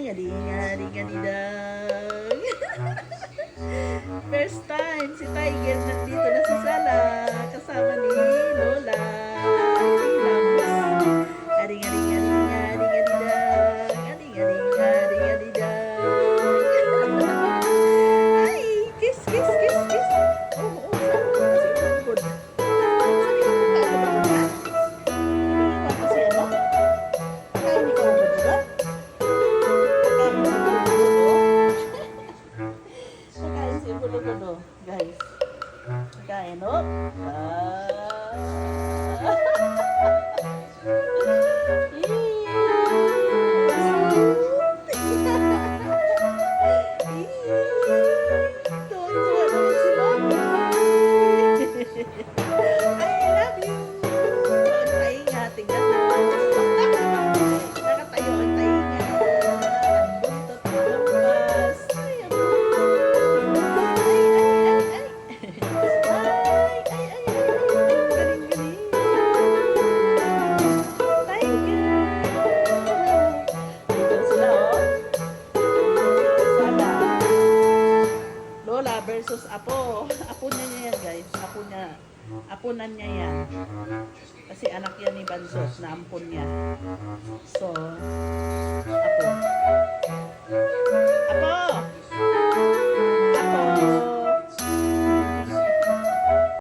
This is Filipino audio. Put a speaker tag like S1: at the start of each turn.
S1: Aling-aling-aling-alidang. First time si Tiger nandito na sa sala kasama ni Lola. Aling-aling-aling-alidang. Aling-aling-aling-alidang. Ay, kiss, kiss, kiss, kiss. Oo, oo, guys, kain oh. I love you. Ang tainga, tingnan mo. Nakatayo ang tainga. Ang buntot ng lumpas. Lola versus Apo. Apo niya yan, guys. Apunan niya yan. Kasi anak yan ni Bansot na ampon niya. So, Apo.